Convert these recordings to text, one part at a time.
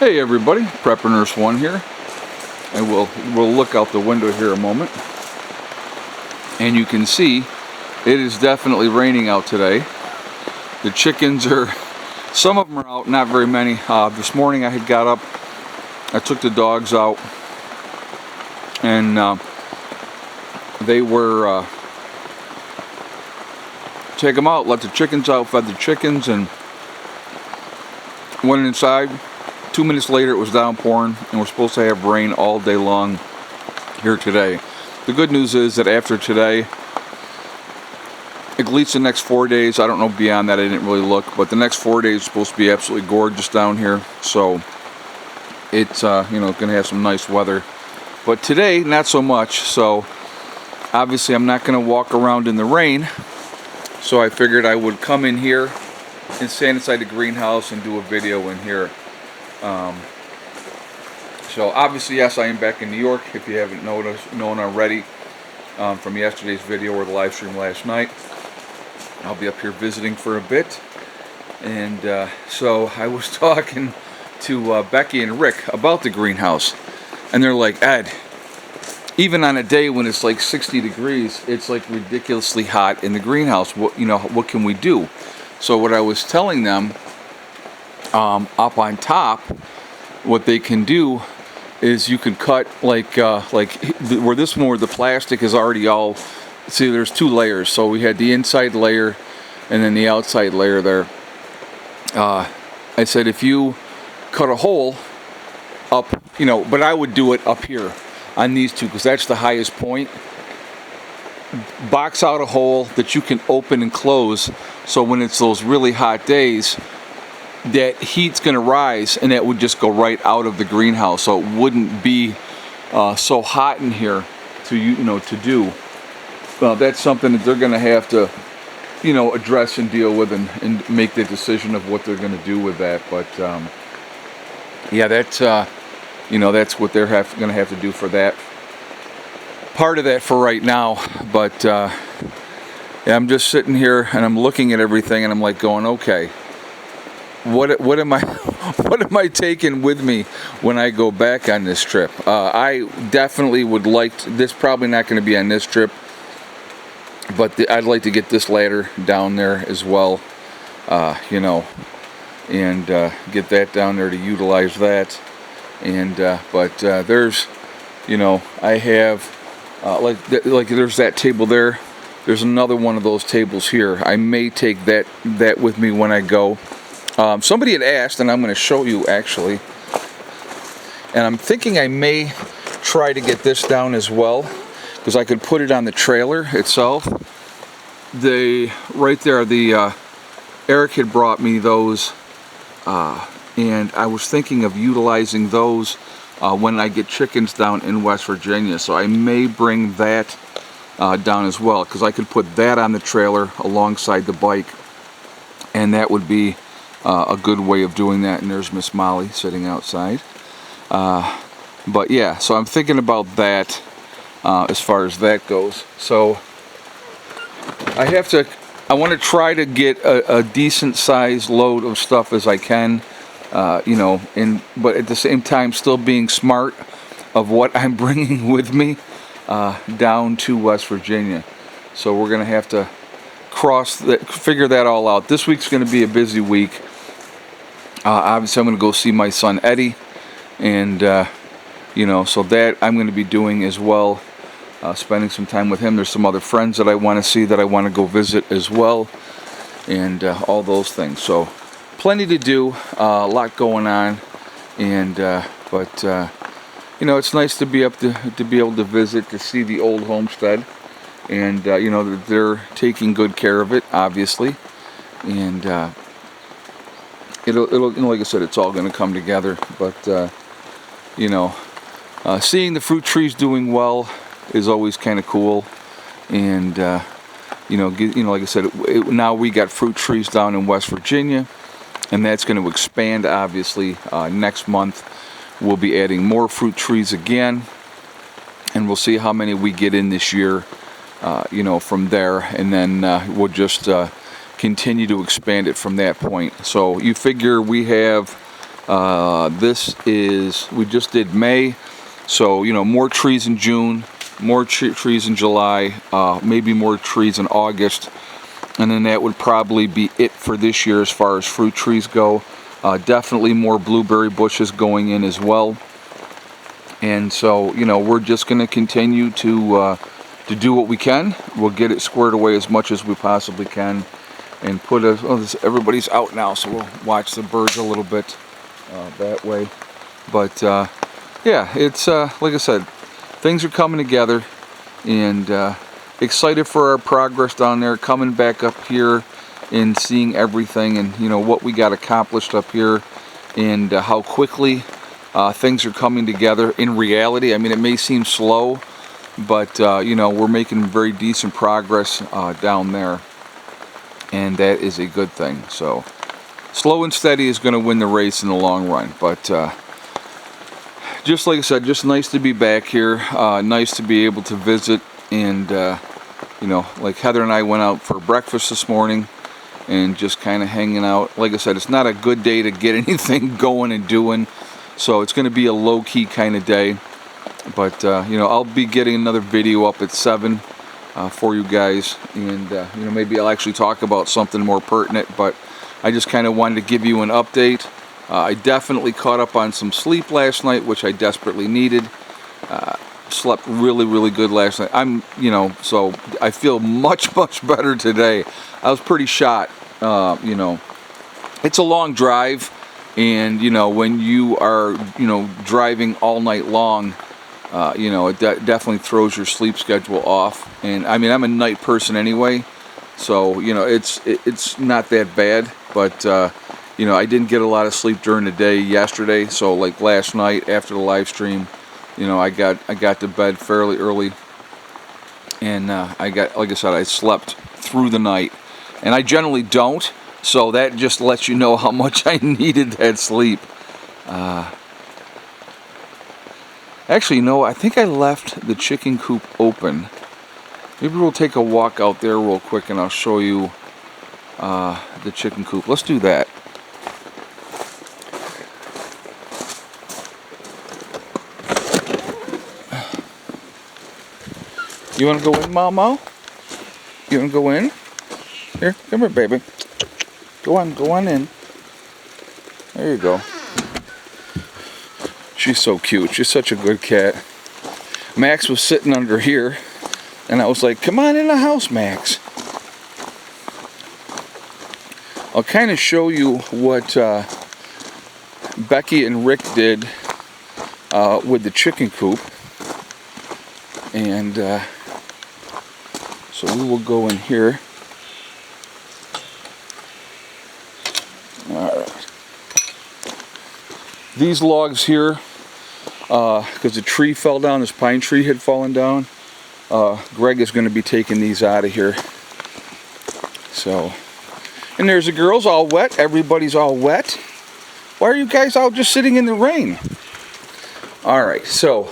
Hey everybody, Prepper Nurse 1 here, and we'll look out the window here a moment, and you can see it is definitely raining out today. The chickens some of them are out, not very many. This morning I had got up, I took the dogs out, and they were take them out, let the chickens out, fed the chickens, and went inside. 2 minutes later it was downpouring, and we're supposed to have rain all day long here today. The good news is that after today, at least the next 4 days, I don't know beyond that, I didn't really look, but the next 4 days is supposed to be absolutely gorgeous down here. So it's going to have some nice weather. But today, not so much. So obviously I'm not going to walk around in the rain. So I figured I would come in here and stand inside the greenhouse and do a video in here. So obviously, yes, I am back in New York, if you haven't known already from yesterday's video or the live stream last night. I'll be up here visiting for a bit, and so I was talking to Becky and Rick about the greenhouse, and they're like, Ed, even on a day when it's like 60 degrees, it's like ridiculously hot in the greenhouse. What can we do? So what I was telling them, up on top, what they can do is you can cut like where this one, where the plastic is already all, see, there's two layers. So we had the inside layer and then the outside layer there. I said if you cut a hole up, but I would do it up here on these two because that's the highest point. Box out a hole that you can open and close, so when it's those really hot days, that heat's going to rise, and that would just go right out of the greenhouse, so it wouldn't be so hot in here to do. That's something that they're going to have to address and deal with, and make the decision of what they're going to do with that. But yeah, that's that's what they're going to have to do for that part of that for right now. But yeah, I'm just sitting here and I'm looking at everything, and I'm like going, okay, what am I taking with me when I go back on this trip? I definitely would like to, this probably not going to be on this trip, but I'd like to get this ladder down there as well, and get that down there to utilize that. And but there's, I have like there's that table there. There's another one of those tables here. I may take that with me when I go. Somebody had asked, and I'm going to show you actually, and I'm thinking I may try to get this down as well, because I could put it on the trailer itself. Right there, Eric had brought me those, and I was thinking of utilizing those when I get chickens down in West Virginia, so I may bring that down as well, because I could put that on the trailer alongside the bike, and that would be a good way of doing that. And there's Miss Molly sitting outside. But yeah, so I'm thinking about that as far as that goes. So I want to try to get a decent sized load of stuff as I can, but at the same time still being smart of what I'm bringing with me down to West Virginia. So we're going to have to figure that all out. This week's going to be a busy week. Obviously I'm going to go see my son Eddie, and so that I'm going to be doing as well, spending some time with him. There's some other friends that I want to see, that I want to go visit as well, and all those things. So plenty to do, a lot going on, and but it's nice to be able to visit, to see the old homestead, and they're taking good care of it, obviously, and it'll like I said, it's all going to come together. But seeing the fruit trees doing well is always kind of cool, and like I said, now we got fruit trees down in West Virginia, and that's going to expand. Obviously, next month we'll be adding more fruit trees again, and we'll see how many we get in this year, from there, and then we'll just continue to expand it from that point. So you figure we have We just did May, so more trees in June, more trees in July, maybe more trees in August, and then that would probably be it for this year as far as fruit trees go. Definitely more blueberry bushes going in as well. And so, we're just going to continue to do what we can. We'll get it squared away as much as we possibly can, and everybody's out now, so we'll watch the birds a little bit that way. But yeah, it's like I said, things are coming together, and excited for our progress down there, coming back up here and seeing everything, and what we got accomplished up here, and how quickly things are coming together in reality. I mean, it may seem slow, but we're making very decent progress down there, and that is a good thing. So slow and steady is going to win the race in the long run. But just like I said, just nice to be back here, nice to be able to visit, and like Heather and I went out for breakfast this morning and just kind of hanging out. Like I said, it's not a good day to get anything going and doing, so it's going to be a low-key kind of day. But I'll be getting another video up at 7 for you guys, and maybe I'll actually talk about something more pertinent, but I just kind of wanted to give you an update. I definitely caught up on some sleep last night, which I desperately needed. Slept really, really good last night. So I feel much, much better today. I was pretty shot. It's a long drive, and when you are driving all night long, it definitely throws your sleep schedule off. And I mean, I'm a night person anyway, so it's not that bad. But I didn't get a lot of sleep during the day yesterday. So like last night after the live stream, I got to bed fairly early, and like I said, I slept through the night, and I generally don't. So that just lets you know how much I needed that sleep. Actually, I think I left the chicken coop open. Maybe we'll take a walk out there real quick, and I'll show you the chicken coop. Let's do that. You want to go in, Mama? You want to go in? Here, come here, baby. Go on in. There you go. She's so cute. She's such a good cat. Max was sitting under here, and I was like, come on in the house, Max. I'll kind of show you what Becky and Rick did with the chicken coop. And so we will go in here. Alright. These logs here, because the tree fell down, this pine tree had fallen down, Greg is going to be taking these out of here. So, and there's the girls all wet. Everybody's all wet. Why are you guys all just sitting in the rain? Alright, so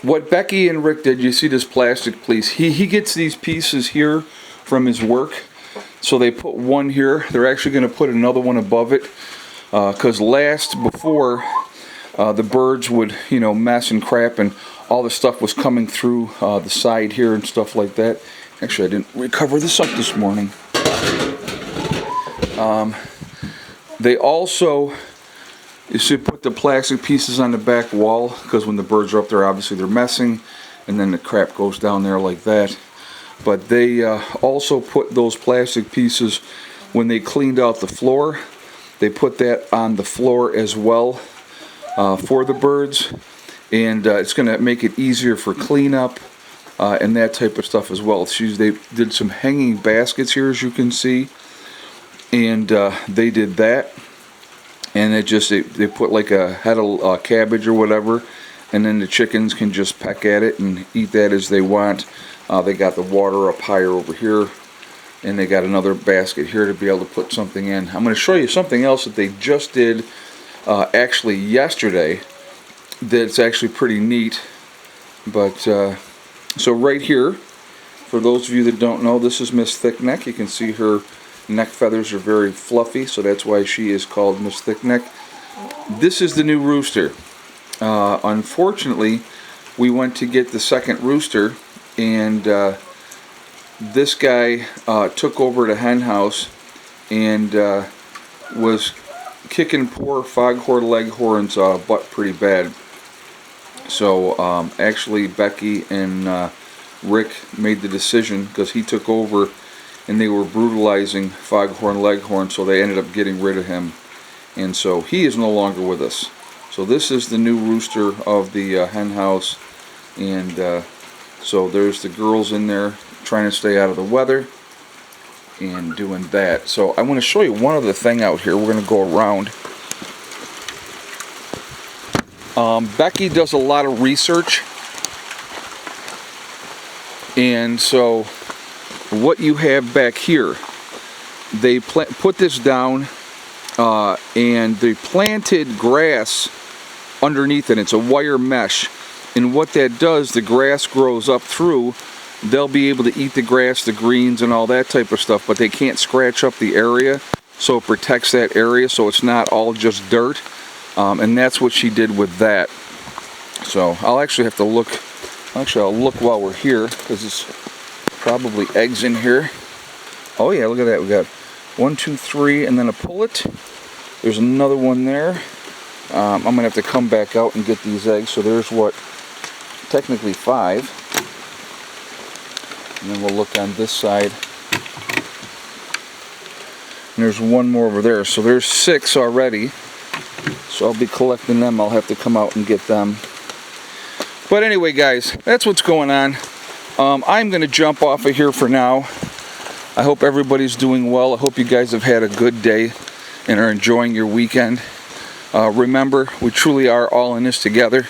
what Becky and Rick did, you see this plastic piece, he gets these pieces here from his work, so they put one here. They're actually going to put another one above it, because before the birds would mess and crap, and all the stuff was coming through the side here and stuff like that. Actually, I didn't recover this up this morning. They also, you should put the plastic pieces on the back wall, because when the birds are up there, obviously they're messing, and then the crap goes down there like that. But they also put those plastic pieces, when they cleaned out the floor, they put that on the floor as well for the birds, and it's going to make it easier for cleanup and that type of stuff as well. They did some hanging baskets here, as you can see, and they did that. And they put like a head of cabbage or whatever, and then the chickens can just peck at it and eat that as they want. They got the water up higher over here, and they got another basket here to be able to put something in. I'm going to show you something else that they just did actually yesterday that's actually pretty neat. But so right here, for those of you that don't know, this is Miss Thickneck. You can see her neck feathers are very fluffy, so that's why she is called Miss Thickneck. This is the new rooster. Unfortunately, we went to get the second rooster, and this guy took over the hen house and was kicking poor Foghorn Leghorn's butt pretty bad. So actually Becky and Rick made the decision, because he took over and they were brutalizing Foghorn Leghorn, so they ended up getting rid of him, and so he is no longer with us. So this is the new rooster of the hen house, and so there's the girls in there trying to stay out of the weather and doing that. So I want to show you one other thing out here. We're going to go around. Becky does a lot of research, and so what you have back here, they put this down and they planted grass underneath it. It's a wire mesh, and what that does, the grass grows up through. They'll be able to eat the grass, the greens, and all that type of stuff, but they can't scratch up the area, so it protects that area so it's not all just dirt. And that's what she did with that. So I'll actually have to look. Actually, I'll look while we're here, because it's probably eggs in here. Oh yeah, look at that. We got 1, 2, 3, and then a pullet. There's another one there. I'm gonna have to come back out and get these eggs. So there's what, technically 5. And then we'll look on this side. And there's one more over there. So there's 6 already. So I'll be collecting them. I'll have to come out and get them. But anyway, guys, that's what's going on. I'm going to jump off of here for now. I hope everybody's doing well. I hope you guys have had a good day and are enjoying your weekend. Remember, we truly are all in this together.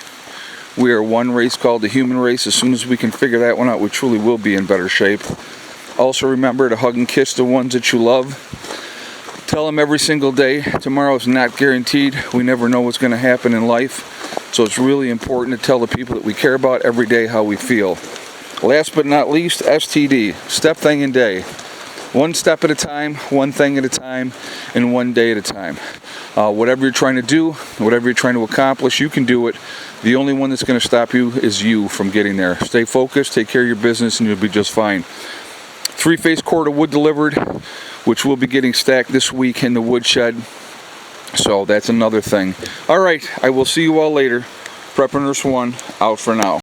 We are one race called the human race. As soon as we can figure that one out, we truly will be in better shape. Also remember to hug and kiss the ones that you love. Tell them every single day, tomorrow is not guaranteed. We never know what's going to happen in life. So it's really important to tell the people that we care about every day how we feel. Last but not least, STD, step, thing, and day. One step at a time, one thing at a time, and one day at a time. Whatever you're trying to do, whatever you're trying to accomplish, you can do it. The only one that's going to stop you is you from getting there. Stay focused, take care of your business, and you'll be just fine. 3-phase cord of wood delivered, which we'll be getting stacked this week in the woodshed. So that's another thing. All right, I will see you all later. Prepper Nurse 1, out for now.